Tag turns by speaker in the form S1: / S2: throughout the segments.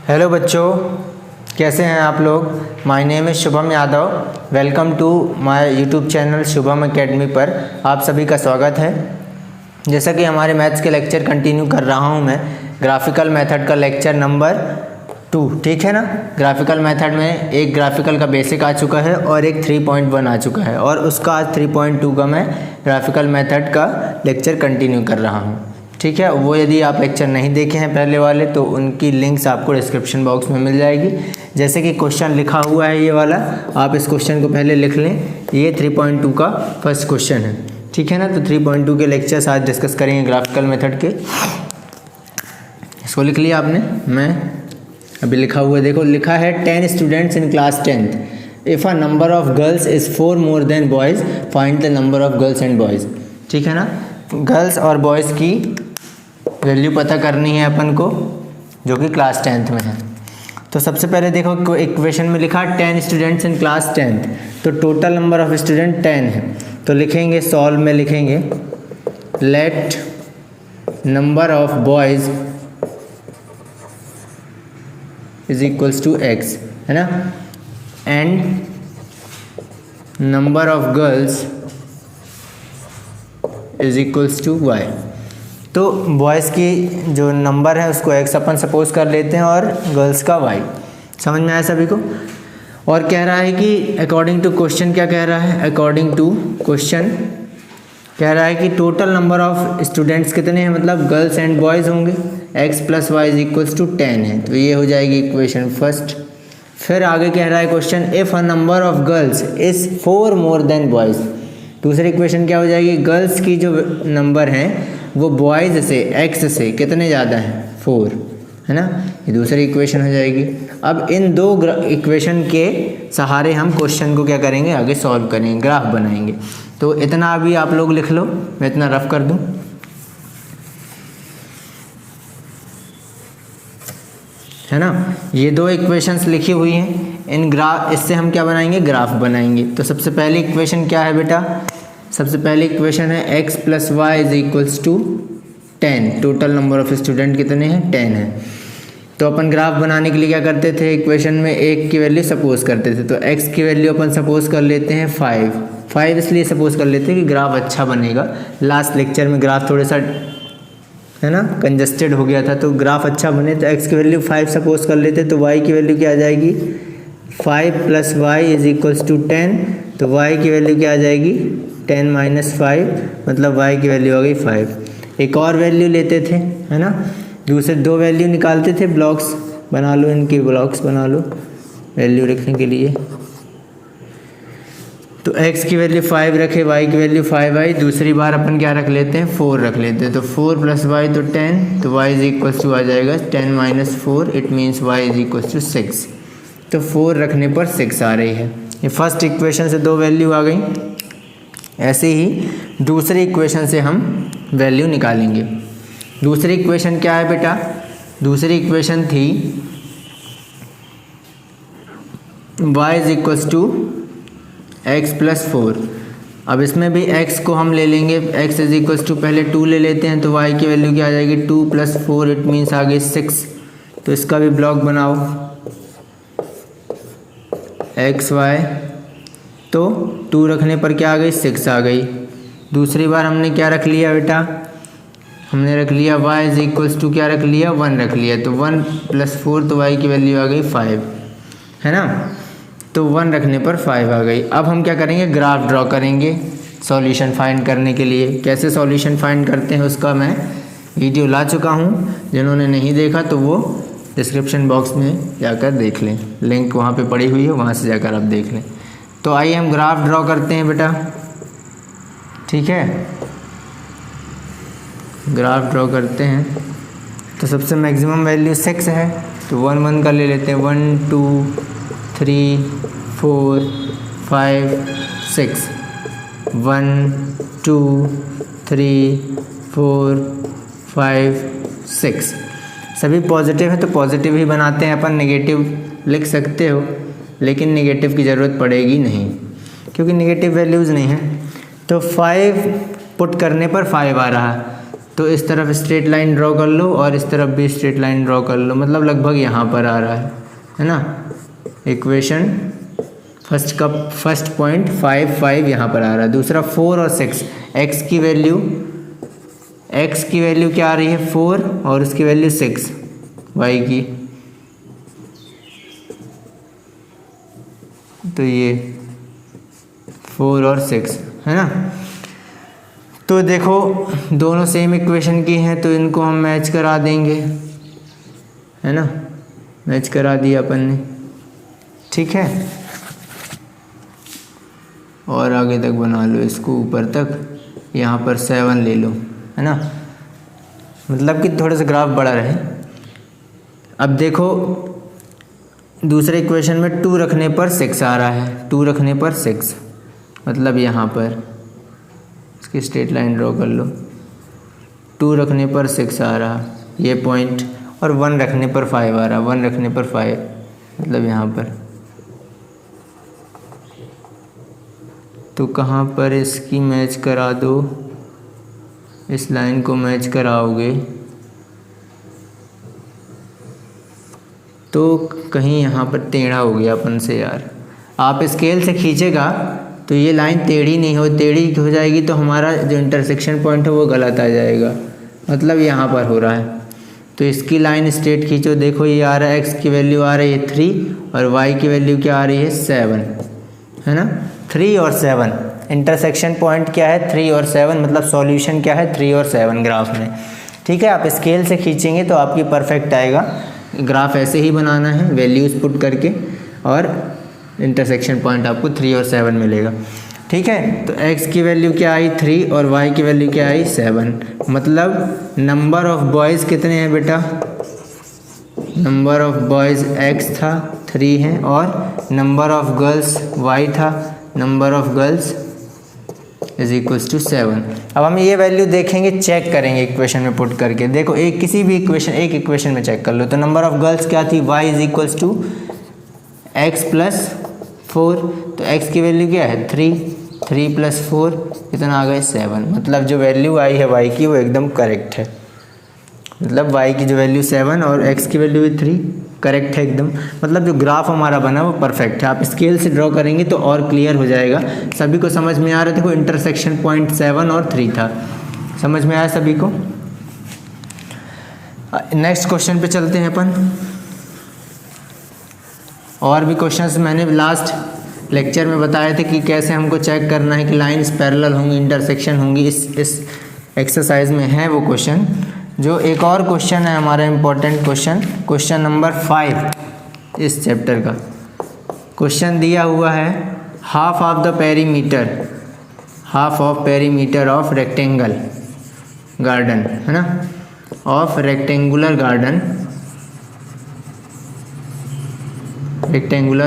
S1: Hello बच्चों, कैसे हैं आप लोग। My name is Shubham Yadav. Welcome to my YouTube channel Shubham Academy पर आप सभी का स्वागत है। जैसा कि हमारे मैथ्स के लेक्चर कंटिन्यू कर रहा हूं मैं, ग्राफिकल मेथड का लेक्चर नंबर 2, ठीक है ना। ग्राफिकल मेथड में एक ग्राफिकल का बेसिक आ चुका है और एक 3.1 आ चुका है, और उसका आज 3.2 का मैं ग्राफिकल मेथड का लेक्चर कंटिन्यू कर रहा हूँ, ठीक है। वो यदि आप लेक्चर नहीं देखे हैं पहले वाले तो उनकी लिंक्स आपको डिस्क्रिप्शन बॉक्स में मिल जाएगी। जैसे कि क्वेश्चन लिखा हुआ है ये वाला, आप इस क्वेश्चन को पहले लिख लें। ये 3.2 का फर्स्ट क्वेश्चन है, ठीक है ना। तो 3.2 के लेक्चर्स आज डिस्कस करेंगे ग्राफिकल मेथड के। इसको लिख लिया आपने, मैं अभी लिखा हुआ है, देखो लिखा है 10 students in class 10th। If a number of girls is 4 more than boys, find the number of girls and boys, ठीक है ना। गर्ल्स और बॉयज़ की वैल्यू पता करनी है अपन को, जो कि क्लास 10th में है। तो सबसे पहले देखो इक्वेशन में लिखा 10 स्टूडेंट्स इन क्लास 10th, तो टोटल नंबर ऑफ स्टूडेंट 10 है। तो लिखेंगे, सॉल्व में लिखेंगे let number of boys is equals to x, है ना, and number of girls is equals to y। तो बॉयज़ की जो नंबर है उसको x अपन सपोज कर लेते हैं और गर्ल्स का y। समझ में आया सभी को। और कह रहा है कि अकॉर्डिंग टू क्वेश्चन, क्या कह रहा है, अकॉर्डिंग टू क्वेश्चन कह रहा है कि टोटल नंबर ऑफ स्टूडेंट्स कितने हैं, मतलब गर्ल्स एंड बॉयज़ होंगे। x plus y is equals to 10 है, तो ये हो जाएगी इक्वेशन फर्स्ट। फिर आगे कह रहा है question, if a number of girls is 4 more than boys. दूसरी इक्वेशन क्या हो जाएगी, गर्ल्स की जो नंबर हैं वो बॉयज़ से x से कितने ज़्यादा हैं, 4, है ना। ये दूसरी इक्वेशन हो जाएगी। अब इन दो इक्वेशन के सहारे हम क्वेश्चन को क्या करेंगे, आगे सॉल्व करेंगे, ग्राफ बनाएंगे। तो इतना अभी आप लोग लिख लो, मैं इतना रफ कर दूं, है ना। ये दो इक्वेशंस लिखी हुई हैं, इन ग्राफ, इससे हम क्या बनाएंगे, ग्राफ बनाएंगे। तो सबसे पहली इक्वेशन क्या है बेटा, सबसे पहली इक्वेशन है x plus y is equals to 10। Total number of student कितने हैं, 10 है। तो अपन ग्राफ बनाने के लिए क्या करते थे, इक्वेशन में 1 की वैल्यू सपोज करते थे। तो x की वैल्यू अपन सपोज कर लेते हैं 5 इसलिए सपोज कर लेते हैं कि ग्राफ अच्छा बनेगा। लास्ट लेक्चर में ग्राफ थोड़ा सा, है ना, कंजस्टेड हो गया था, तो ग्राफ अच्छा बने तो x की वैल्यू 5 सपोज कर लेते। तो y की वैल्यू क्या आ जाएगी, 5 plus y is equals to 10। तो y की वैल्यू क्या आ जाएगी, 10 माइनस 5, मतलब y की वैल्यू आ गई 5। एक और वैल्यू लेते थे, है ना, दूसरे दो वैल्यू निकालते थे। ब्लॉक्स बना लो, इनके ब्लॉक्स बना लो वैल्यू रखने के लिए। तो x की वैल्यू 5 रखे, y की वैल्यू 5 आई। दूसरी बार अपन क्या रख लेते हैं, 4 रख लेते हैं। तो 4 प्लस वाई तो 10, तो y इज इक्वल्स टू आ जाएगा 10 minus 4, it means y is equals to 6। तो 4 रखने पर 6 आ रही है। ये फर्स्ट इक्वेशन से दो वैल्यू आ गई। ऐसे ही दूसरी इक्वेशन से हम वैल्यू निकालेंगे। दूसरी इक्वेशन क्या है बेटा, दूसरी इक्वेशन थी y is equals to x plus 4। अब इसमें भी x को हम ले लेंगे, x इज इक्वल्स टू पहले 2 ले लेते हैं। तो y की वैल्यू क्या आ जाएगी, 2 प्लस 4, इट मीन्स आ गई 6। तो इसका भी ब्लॉक बनाओ, x y, तो 2 रखने पर क्या आ गई, 6 आ गई। दूसरी बार हमने क्या रख लिया बेटा, हमने रख लिया y इज इक्वल्स टू क्या रख लिया, 1 रख लिया। तो 1 प्लस 4, तो y की वैल्यू आ गई 5, है ना। तो 1 रखने पर 5 आ गई। अब हम क्या करेंगे, ग्राफ ड्रॉ करेंगे सॉल्यूशन फाइंड करने के लिए। कैसे सॉल्यूशन फाइंड करते हैं उसका मैं वीडियो ला चुका हूँ, जिन्होंने नहीं देखा तो वो डिस्क्रिप्शन बॉक्स में जाकर देख लें, लिंक वहाँ पे पड़ी हुई है, वहाँ से जाकर आप देख लें। तो आइए हम ग्राफ ड्रॉ करते हैं बेटा, ठीक है। ग्राफ ड्रॉ करते हैं। तो सबसे मैक्सिमम वैल्यू 6 है, तो 1 1 का ले लेते हैं। 1 2 3 4 5 6, 1 2 3 4 5 6। सभी पॉजिटिव है तो पॉजिटिव ही बनाते हैं अपन, नेगेटिव लिख सकते हो लेकिन नेगेटिव की ज़रूरत पड़ेगी नहीं क्योंकि नेगेटिव वैल्यूज़ नहीं है। तो 5 पुट करने पर 5 आ रहा है, तो इस तरफ स्ट्रेट लाइन ड्रॉ कर लो और इस तरफ भी स्ट्रेट लाइन ड्रॉ कर लो, मतलब लगभग यहाँ पर आ रहा है ना। इक्वेशन फर्स्ट पॉइंट 5 यहाँ पर आ रहा है। दूसरा 4 और 6, x की वैल्यू क्या आ रही है 4 और उसकी वैल्यू 6 y की, तो ये 4 और 6 है ना। तो देखो दोनों सेम इक्वेशन की हैं तो इनको हम मैच करा देंगे, है ना, मैच करा दिया अपन ने, ठीक है। और आगे तक बना लो इसको, ऊपर तक, यहाँ पर 7 ले लो, है ना, मतलब कि थोड़ा सा ग्राफ बड़ा रहे। अब देखो दूसरे इक्वेशन में 2 रखने पर 6 आ रहा है, 2 रखने पर 6, मतलब यहाँ पर इसकी स्ट्रेट लाइन ड्रॉ कर लो, 2 रखने पर 6 आ रहा ये पॉइंट, और 1 रखने पर 5 आ रहा, 1 रखने पर 5, मतलब यहाँ पर। तो कहाँ पर इसकी मैच करा दो, इस लाइन को मैच कराओगे तो कहीं यहाँ पर टेढ़ा हो गया अपन से यार। आप स्केल से खींचेगा तो ये लाइन टेढ़ी नहीं हो, टेढ़ी हो जाएगी तो हमारा जो इंटरसेक्शन पॉइंट है वो गलत आ जाएगा, मतलब यहाँ पर हो रहा है। तो इसकी लाइन स्ट्रेट खींचो, देखो ये आ रहा है, x की वैल्यू आ रही है 3 और y की वैल्यू क्या आ रही है 7, है ना, 3 और 7। इंटरसेक्शन पॉइंट क्या है 3 और 7, मतलब सॉल्यूशन क्या है 3 और 7 ग्राफ में, ठीक है। आप स्केल से खींचेंगे तो आपकी परफेक्ट आएगा। ग्राफ ऐसे ही बनाना है, वैल्यूज़ पुट करके, और इंटरसेक्शन पॉइंट आपको 3 और 7 मिलेगा, ठीक है। तो x की वैल्यू क्या आई 3 और y की वैल्यू क्या आई 7, मतलब नंबर ऑफ बॉयज़ कितने हैं बेटा, नंबर ऑफ बॉयज़ x था 3 है, और नंबर ऑफ गर्ल्स y था, number of girls is equals to 7। अब हम ये वैल्यू देखेंगे, चेक करेंगे इक्वेशन में पुट करके। देखो एक किसी भी इक्वेशन, एक इक्वेशन में चेक कर लो। तो नंबर ऑफ गर्ल्स क्या थी, y is equals to x plus 4, तो x की वैल्यू क्या है 3 प्लस 4 कितना आ गया 7, मतलब जो वैल्यू आई है y की वो एकदम करेक्ट है, मतलब y की जो वैल्यू 7 और x की वैल्यू भी 3 करेक्ट है एकदम, मतलब जो ग्राफ हमारा बना वो परफेक्ट है। आप स्केल से ड्रॉ करेंगे तो और क्लियर हो जाएगा। सभी को समझ में आ रहा है, देखो इंटरसेक्शन पॉइंट 7 और 3 था, समझ में आया सभी को। नेक्स्ट क्वेश्चन पे चलते हैं अपन। और भी क्वेश्चंस मैंने लास्ट लेक्चर में बताए थे कि कैसे हमको चेक करना है कि लाइंस पैरेलल होंगी, इंटरसेक्शन होंगी, इस एक्सरसाइज में है वो क्वेश्चन। जो एक और क्वेश्चन है हमारा इम्पोर्टेंट क्वेश्चन, क्वेश्चन नंबर 5 इस चैप्टर का क्वेश्चन दिया हुआ है, half of perimeter of rectangle garden, है ना, of rectangular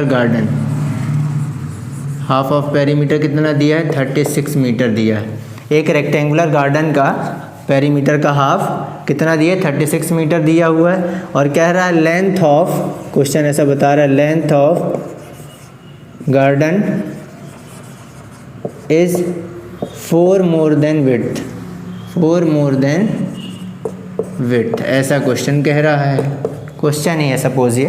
S1: garden, half of perimeter कितना दिया है 36 मीटर दिया है। एक रेक्टेंगुलर गार्डन का पेरीमीटर का हाफ कितना दिया है 36 मीटर दिया हुआ है, और कह रहा है लेंथ ऑफ, क्वेश्चन ऐसा बता रहा है, length of garden is 4 more than width, ऐसा क्वेश्चन कह रहा है। क्वेश्चन ही है, सपोज ये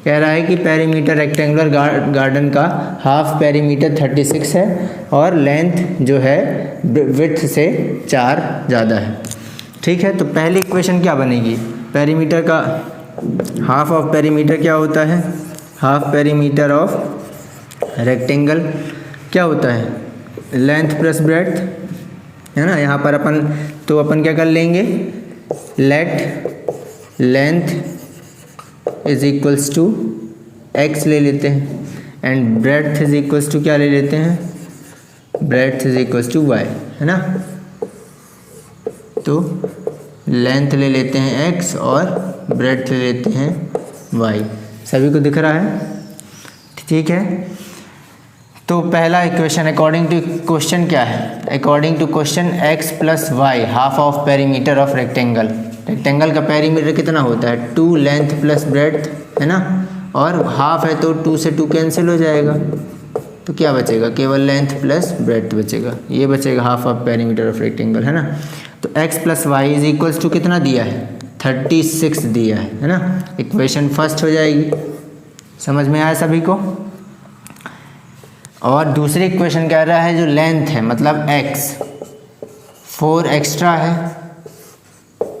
S1: कह रहा है कि पेरीमीटर रेक्टेंगुलर गार्डन का हाफ पेरीमीटर 36 है और लेंथ जो है विड्थ से 4 ज़्यादा है, ठीक है। तो पहली इक्वेशन क्या बनेगी, पेरीमीटर का हाफ ऑफ पेरीमीटर क्या होता है, हाफ पेरीमीटर ऑफ रेक्टेंगल क्या होता है, लेंथ प्लस ब्रेड्थ, है ना। यहाँ पर अपन क्या कर लेंगे, let length is equals to x ले लेते हैं, and breadth is equals to क्या ले लेते हैं, breadth is equals to y, है ना। तो लेंथ ले लेते हैं x और ब्रेड्थ ले लेते हैं y, सभी को दिख रहा है, ठीक है। तो पहला इक्वेशन अकॉर्डिंग टू क्वेश्चन क्या है, according to question x plus y half of perimeter of rectangle का पेरीमीटर कितना होता है 2 लेंथ प्लस ब्रेड्थ, है ना, और हाफ है तो 2 से 2 कैंसिल हो जाएगा, तो क्या बचेगा, केवल लेंथ प्लस ब्रेड्थ बचेगा, ये बचेगा half of perimeter of rectangle, है ना। तो x plus y is equals to कितना दिया है, 36 दिया है ना। इक्वेशन फर्स्ट हो जाएगी। समझ में आया सभी को। और दूसरी इक्वेशन कह रहा है जो लेंथ है मतलब x 4 एक्स्ट्रा है,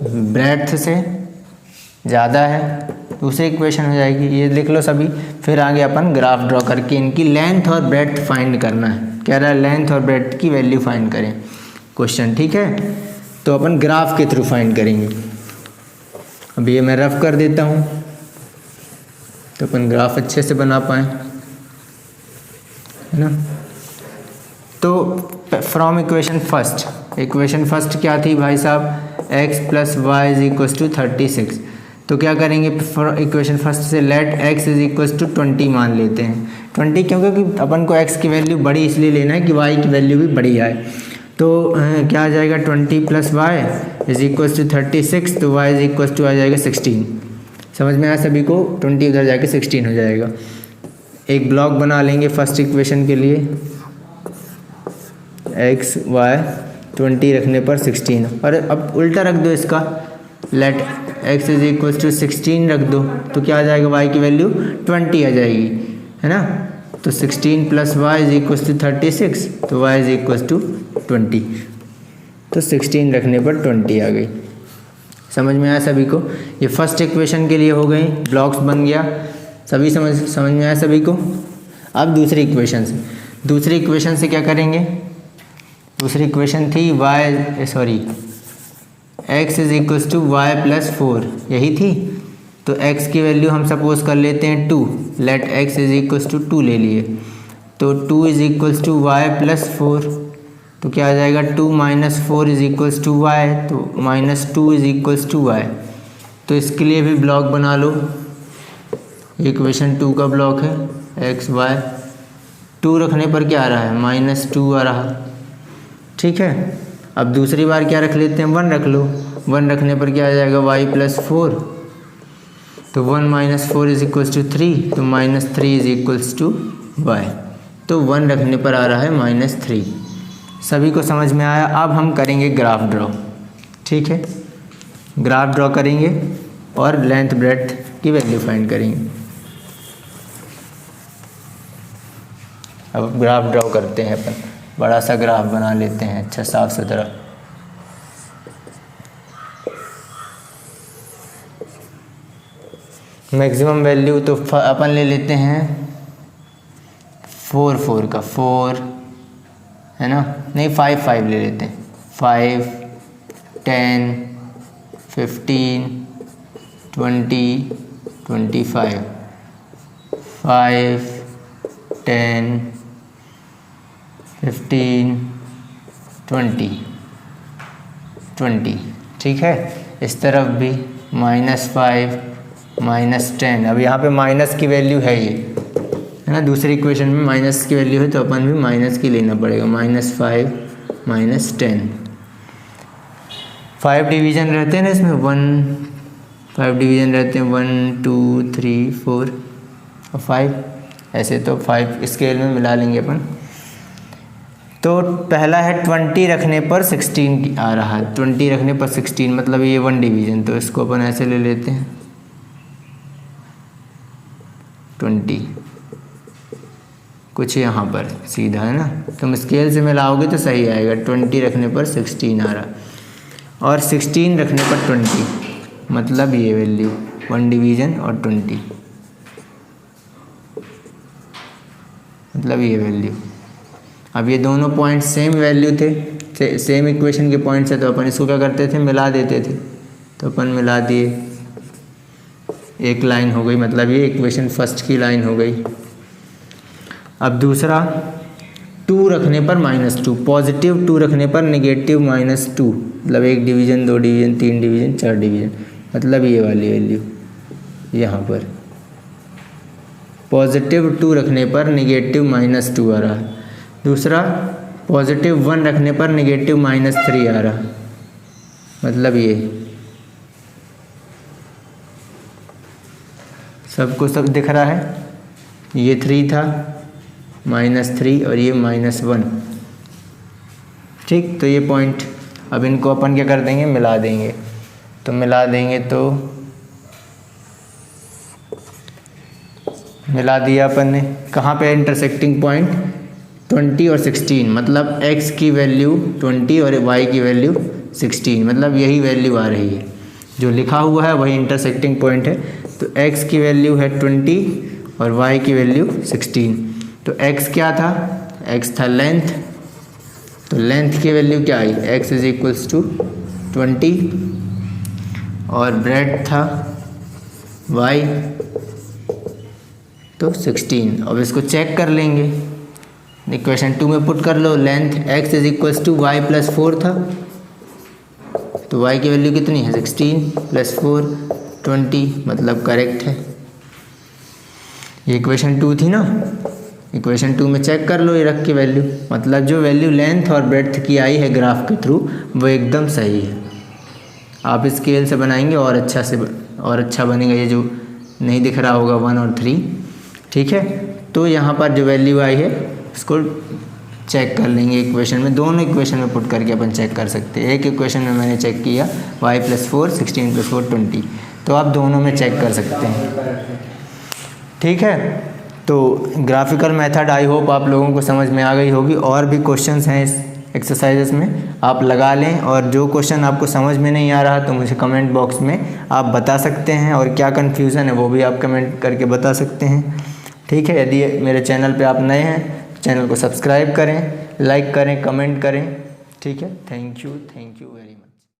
S1: ब्रेड्थ से ज़्यादा है, दूसरी इक्वेशन हो जाएगी। ये लिख लो सभी। फिर आगे अपन ग्राफ ड्रॉ करके इनकी लेंथ और ब्रेड्थ फाइंड करना है। कह रहा है लेंथ और ब्रेड्थ की वैल्यू फाइंड करें क्वेश्चन, ठीक है। तो अपन ग्राफ के थ्रू फाइंड करेंगे। अब ये मैं रफ कर देता हूँ तो अपन ग्राफ अच्छे से बना पाएँ, है ना। तो फ्रॉम इक्वेशन फर्स्ट क्या थी भाई साहब, x plus y is equals to 36। तो क्या करेंगे, इक्वेशन फर्स्ट से let x is equals to 20 मान लेते हैं। 20 क्योंकि अपन को x की वैल्यू बड़ी इसलिए लेना है कि y की वैल्यू भी बड़ी आए। तो क्या आ जाएगा, 20 plus y is equals to 36, तो y इज इक्वल्स टू आ जाएगा 16। समझ में आया सभी को। 20 उधर जाके 16 हो जाएगा। एक ब्लॉक बना लेंगे फर्स्ट इक्वेशन के लिए, x y 20 रखने पर 16। और अब उल्टा रख दो इसका, let x is equals to 16 रख दो तो क्या आ जाएगा, y की वैल्यू 20 आ जाएगी, है ना। तो 16 plus y is equals to 36, तो y इज इक्वल्स टू 20। तो 16 रखने पर 20 आ गई। समझ में आया सभी को। ये फर्स्ट इक्वेशन के लिए हो गई, ब्लॉक्स बन गया। सभी समझ में आया सभी को। अब दूसरी इक्वेशन से क्या करेंगे, दूसरी इक्वेशन थी x is equals to Y plus 4, यही थी। तो x की वैल्यू हम सपोज कर लेते हैं 2, let x is equals to 2 ले लिए। तो 2 is equals to Y plus 4, तो क्या आ जाएगा, 2 minus 4 is equals to Y, तो minus 2 is equals to Y. तो इसके लिए भी ब्लॉक बना लो। इक्वेशन 2 का ब्लॉक है x y, 2 रखने पर क्या आ रहा है, -2 आ रहा, ठीक है। अब दूसरी बार क्या रख लेते हैं, 1 रख लो। 1 रखने पर क्या आ जाएगा, y प्लस 4, तो 1 माइनस 4 इज इक्वल्स टू 3, तो -3 इज इक्वल्स टू y। तो 1 रखने पर आ रहा है -3। सभी को समझ में आया। अब हम करेंगे ग्राफ ड्रॉ, ठीक है। ग्राफ ड्रॉ करेंगे और लेंथ ब्रेड्थ की वैल्यू फाइंड करेंगे। अब ग्राफ ड्रॉ करते हैं अपन, बड़ा सा ग्राफ बना लेते हैं, अच्छा साफ सुथरा। मैक्सिमम वैल्यू तो अपन ले लेते हैं 4 का, 4 है ना, नहीं 5 ले लेते हैं। 5, 10, 15, 20, 25, 5, 10, 15, 20, ठीक है। इस तरफ भी -5, -10। अब यहाँ पे माइनस की वैल्यू है, ये है ना, दूसरी इक्वेशन में माइनस की वैल्यू है तो अपन भी माइनस की लेना पड़ेगा। -5, -10, 5 डिवीज़न रहते हैं ना इसमें, 5 डिवीज़न रहते हैं, 1, 2, 3, 4 और 5। ऐसे तो 5 स्केल में मिला लेंगे अपन। तो पहला है 20 रखने पर 16 आ रहा है, 20 रखने पर 16 मतलब ये 1 डिवीज़न, तो इसको अपन ऐसे ले लेते हैं 20, कुछ यहाँ पर सीधा, है ना। तुम स्केल से मिलाओगे तो सही आएगा। 20 रखने पर 16 आ रहा, और 16 रखने पर 20 मतलब ये वैल्यू 1 डिवीज़न और 20 मतलब ये वैल्यू। अब ये दोनों पॉइंट सेम वैल्यू थे, सेम इक्वेशन के पॉइंट्स है, तो अपन इसको क्या करते थे, मिला देते थे। तो अपन मिला दिए, एक लाइन हो गई, मतलब ये इक्वेशन फर्स्ट की लाइन हो गई। अब दूसरा 2 रखने पर -2, पॉजिटिव 2 रखने पर नेगेटिव -2 मतलब 1 डिवीज़न, 2 डिवीज़न, 3 डिवीज़न, 4 डिवीज़न मतलब ये वाली वैल्यू यहाँ पर। पॉजिटिव 2 रखने पर नेगेटिव -2 आ रहा है। दूसरा पॉजिटिव 1 रखने पर नेगेटिव -3 आ रहा, मतलब ये सबको सब दिख रहा है। ये 3 था, -3 और ये -1, ठीक। तो ये पॉइंट। अब इनको अपन क्या कर देंगे, मिला देंगे। तो मिला देंगे तो मिला दिया अपन ने। कहाँ पे इंटरसेक्टिंग पॉइंट 20 और 16, मतलब x की वैल्यू 20 और y की वैल्यू 16, मतलब यही वैल्यू आ रही है। जो लिखा हुआ है वही इंटरसेक्टिंग पॉइंट है। तो x की वैल्यू है 20 और y की वैल्यू 16। तो x क्या था, x था लेंथ, तो लेंथ की वैल्यू क्या आई, x इज इक्वल्स टू 20 और ब्रेड था y तो 16। अब इसको चेक कर लेंगे, इक्वेशन 2 में पुट कर लो। Length x is equals to y plus 4 था, तो y की वैल्यू कितनी है 16 प्लस 4 20, मतलब करेक्ट है। ये इक्वेशन 2 थी ना, इक्वेशन 2 में चेक कर लो ये रख के वैल्यू, मतलब जो वैल्यू लेंथ और ब्रेड्थ की आई है ग्राफ के थ्रू वो एकदम सही है। आप स्केल से बनाएंगे और अच्छा बनेगा, ये जो नहीं दिख रहा होगा 1 और 3, ठीक है। तो यहाँ पर जो वैल्यू आई है इसको चेक कर लेंगे इक्वेशन में, दोनों इक्वेशन में पुट करके अपन चेक कर सकते हैं। एक इक्वेशन में मैंने चेक किया y प्लस 4 16 प्लस 4 20, तो आप दोनों में चेक कर सकते हैं, ठीक है। तो ग्राफिकल मेथड आई होप आप लोगों को समझ में आ गई होगी। और भी क्वेश्चंस हैं इस एक्सरसाइजेस में, आप लगा लें। और जो क्वेश्चन आपको समझ में नहीं आ रहा तो मुझे कमेंट बॉक्स में आप बता सकते हैं, और क्या कन्फ्यूज़न है वो भी आप कमेंट करके बता सकते हैं, ठीक है। यदि मेरे चैनल पे आप नए हैं, चैनल को सब्सक्राइब करें, लाइक करें, कमेंट करें, ठीक है। Thank you very much.